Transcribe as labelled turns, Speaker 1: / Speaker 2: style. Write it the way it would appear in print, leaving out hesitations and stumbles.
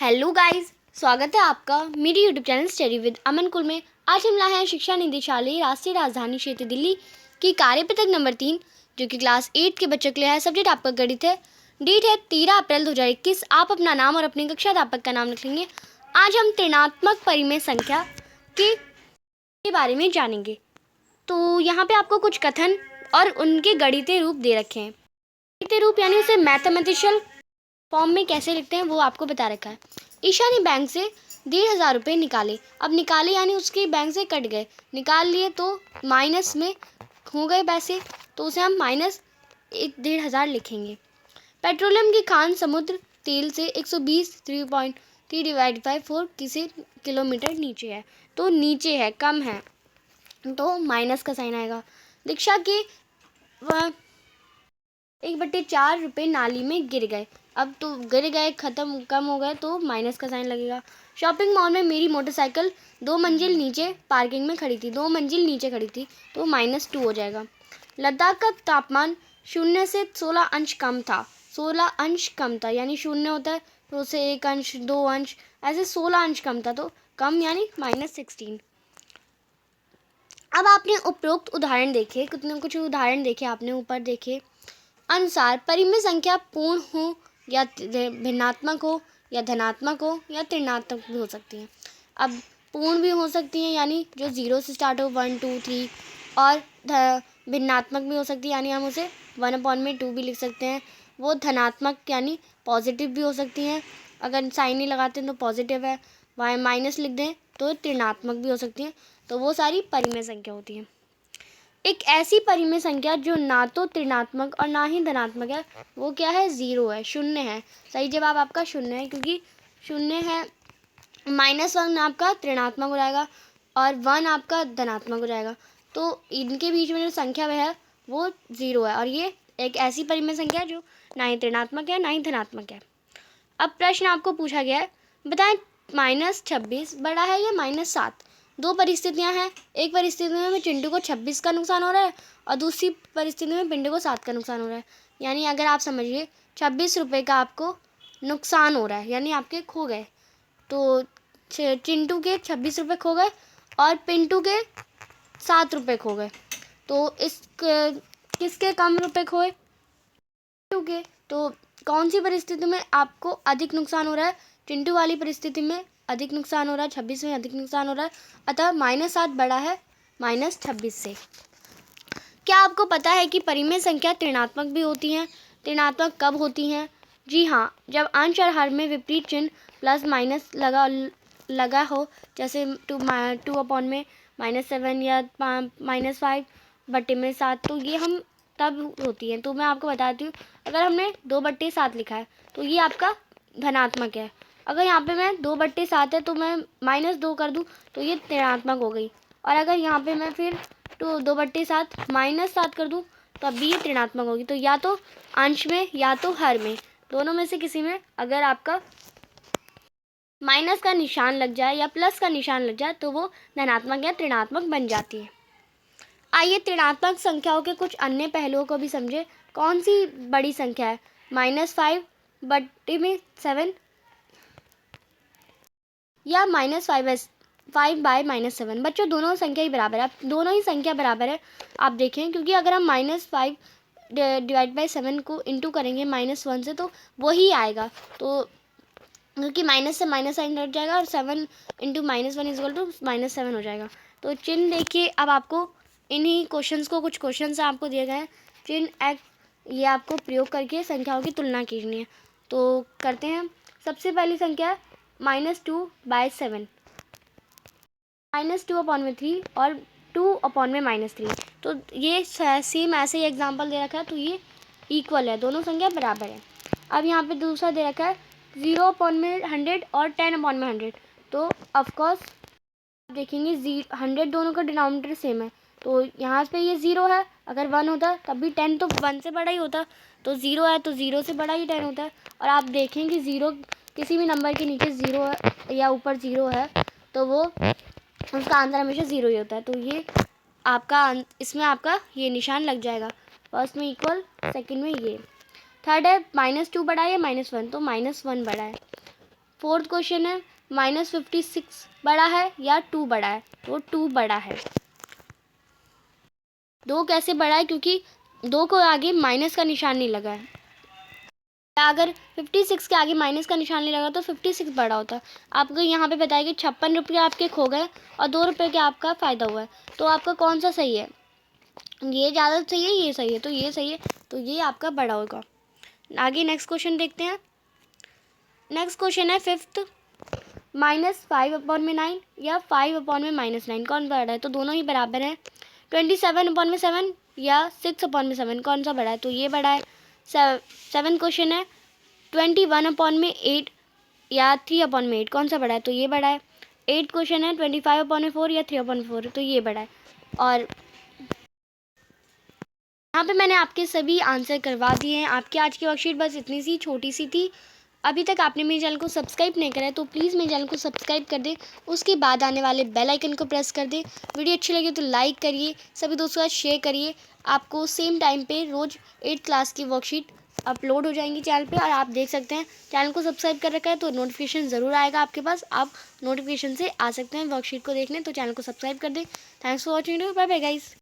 Speaker 1: Hello guys, स्वागत है आपका मेरी यूट्यूब चैनल स्टडी विद अमन कुल में। आज हम लाए हैं शिक्षा निदेशालय राष्ट्रीय राजधानी क्षेत्र दिल्ली की कार्य पत्रक नंबर 3 जो कि क्लास 8 के बच्चों के लिए है। सब्जेक्ट आपका गणित है। डेट है 13 अप्रैल 2021। आप अपना नाम और अपनी कक्षा अध्यापक का नाम लिख लेंगे। आज हम ऋणात्मक परिमेय संख्या के बारे में जानेंगे। तो यहाँ पे आपको कुछ कथन और उनके गणितीय रूप दे रखे हैं। गणितीय रूप यानी उसे मैथमेटिशियल फॉर्म में कैसे लिखते हैं वो आपको बता रखा है। ईशा ने बैंक से 1,500 रुपये निकाले। अब निकाले यानी उसके बैंक से कट गए, निकाल लिए तो माइनस में हो गए पैसे, तो उसे हम माइनस 1,500 लिखेंगे। पेट्रोलियम की खान समुद्र तेल से 120.3 डिवाइड बाई 4 किसी किलोमीटर नीचे है, तो नीचे है, कम है, तो माइनस का साइन आएगा। दीक्षा के 1/4 रुपये नाली में गिर गए। अब तो गिर गए, ख़त्म, कम हो गए, तो माइनस का साइन लगेगा। शॉपिंग मॉल में मेरी मोटरसाइकिल 2 मंजिल नीचे पार्किंग में खड़ी थी, 2 मंजिल नीचे खड़ी थी, तो -2 हो जाएगा। लद्दाख का तापमान 0 से 16 अंश कम था। 16 अंश कम था यानी 0 होता है तो उससे 1 अंश, 2 अंश, ऐसे 16 अंश कम था, तो कम यानी -16। अब आपने उपरोक्त उदाहरण देखे, कुछ उदाहरण देखे आपने, ऊपर देखे अनुसार परिमेय संख्या पूर्ण हो या भिन्नात्मक हो या धनात्मक हो या ऋणात्मक भी हो सकती हैं। अब पूर्ण भी हो सकती हैं यानी जो 0 से स्टार्ट हो, 1 2 3, और भिन्नात्मक भी हो सकती है यानी हम उसे 1/2 भी लिख सकते हैं। वो धनात्मक यानी पॉजिटिव भी हो सकती हैं, अगर साइन नहीं लगाते हैं तो पॉजिटिव है, वाई माइनस लिख दें तो ऋणात्मक भी हो सकती हैं। तो वो सारी परिमेय संख्या होती हैं। एक ऐसी परिमेय संख्या जो ना तो ऋणात्मक और ना ही धनात्मक है, वो क्या है? 0 है, 0 है। सही जवाब आपका 0 है, क्योंकि 0 है। -1 आपका ऋणात्मक हो जाएगा और 1 आपका धनात्मक हो जाएगा, तो इनके बीच में जो संख्या वह है वो 0 है, और ये एक ऐसी परिमेय संख्या है जो ना ही ऋणात्मक है ना ही धनात्मक है। अब प्रश्न आपको पूछा गया है, बताएं -26 बड़ा है या -7? दो परिस्थितियां हैं। एक परिस्थिति में चिंटू को 26 का नुकसान हो रहा है और दूसरी परिस्थिति में पिंटू को 7 का नुकसान हो रहा है। यानी अगर आप समझिए 26 रुपये का आपको नुकसान हो रहा है, यानी आपके खो गए, तो चिंटू के 26 रुपये खो गए और पिंटू के 7 रुपये खो गए, तो किसके कम रुपये खोए? चिंटू के। तो कौन सी परिस्थिति में आपको अधिक नुकसान हो रहा है? चिंटू वाली परिस्थिति में अधिक नुकसान हो रहा है, 26 में अधिक नुकसान हो रहा है, अतः -7 बड़ा है -26 से। क्या आपको पता है कि परिमेय संख्या ऋणात्मक भी होती हैं? ऋणात्मक कब होती हैं? जी हाँ, जब अंश और हर में विपरीत चिन्ह प्लस माइनस लगा हो, जैसे 2/7 या -5/7, तो ये हम तब होती हैं। तो मैं आपको बताती हूँ, अगर हमने 2/7 लिखा है तो ये आपका धनात्मक है। अगर यहाँ पे मैं 2/7 है तो मैं -2 कर दूँ तो ये ऋणात्मक हो गई, और अगर यहाँ पे मैं फिर 2/7 -7 कर दूँ तो अभी ये ऋणात्मक होगी। तो या तो अंश में या तो हर में, दोनों में से किसी में अगर आपका माइनस का निशान लग जाए या प्लस का निशान लग जाए तो वो धनात्मक या ऋणात्मक बन जाती है। आइए ऋणात्मक संख्याओं के कुछ अन्य पहलुओं को भी समझे। कौन सी बड़ी संख्या है? -5/7 या -5/-7। बच्चों, दोनों संख्या ही बराबर है। आप दोनों ही संख्या बराबर है, आप देखें, क्योंकि अगर हम -5 डिवाइड बाई 7 को इंटू करेंगे -1 से तो वही आएगा, तो क्योंकि माइनस से माइनस साइन हट जाएगा और 7 इंटू -1 इजल टू -7 हो जाएगा। तो चिन्ह देखिए, अब आपको इन्हीं क्वेश्चंस को, कुछ क्वेश्चंस आपको दिए गए हैं, चिन्ह एक्ट, ये आपको प्रयोग करके संख्याओं की तुलना कीजिए है। तो करते हैं। सबसे पहली संख्या -2/7, -2/3 और 2/-3। तो ये सेम ऐसे ही एग्जाम्पल दे रखा है, तो ये इक्वल है, दोनों संख्या बराबर है। अब यहाँ पे दूसरा दे रखा है 0/100 और 10/100, तो ऑफकोर्स देखेंगे 100 दोनों का डिनोमिनेटर सेम है, तो यहाँ पे ये 0 है, अगर 1 होता तब भी 10 तो 1 से बड़ा ही होता, तो 0 है तो 0 से बड़ा ही 10 होता है। और आप देखेंगे 0 किसी भी नंबर के नीचे 0 है या ऊपर 0 है तो वो उसका आंसर हमेशा 0 ही होता है। तो ये आपका इसमें आपका ये निशान लग जाएगा, फर्स्ट में इक्वल, सेकंड में ये। थर्ड है -2 बड़ा है या -1, तो -1 बड़ा है। फोर्थ क्वेश्चन है -56 बड़ा है या 2 बड़ा है, तो 2 बड़ा है। 2 कैसे बड़ा है, क्योंकि 2 को आगे माइनस का निशान नहीं लगा है। अगर 56 के आगे माइनस का निशान नहीं लगा तो 56 बड़ा होता है। आपको यहाँ पे बताया कि 56 रुपये आपके खो गए और 2 रुपये का आपका फ़ायदा हुआ है, तो आपका कौन सा सही है? ये ज़्यादा सही है, ये सही है, तो ये सही है, तो ये आपका बड़ा होगा। आगे नेक्स्ट क्वेश्चन देखते हैं। नेक्स्ट क्वेश्चन है फिफ्थ, -5/9 या 5/-9 कौन बड़ा है? तो दोनों ही बराबर हैं। 27/7 या 6/7 कौन सा बड़ा है? तो ये बड़ा है। सेवन क्वेश्चन है 21/8 या 3/8 कौन सा बड़ा है? तो ये बड़ा है। 8 क्वेश्चन है 25/4 या 3/4, तो ये बड़ा है। और यहाँ पे मैंने आपके सभी आंसर करवा दिए हैं। आपकी आज की वर्कशीट बस इतनी सी छोटी सी थी। अभी तक आपने मेरे चैनल को सब्सक्राइब नहीं करा है तो प्लीज़ मेरे चैनल को सब्सक्राइब कर दें, उसके बाद आने वाले बेल आइकन को प्रेस कर दें। वीडियो अच्छी लगे तो लाइक करिए, सभी दोस्तों के साथ शेयर करिए। आपको सेम टाइम पे रोज़ 8th क्लास की वर्कशीट अपलोड हो जाएंगी चैनल पे और आप देख सकते हैं। चैनल को सब्सक्राइब कर रखा है तो नोटिफिकेशन ज़रूर आएगा आपके पास, आप नोटिफिकेशन से आ सकते हैं वर्कशीट को देखने। तो चैनल को सब्सक्राइब कर दें। Thanks for watching, bye bye guys.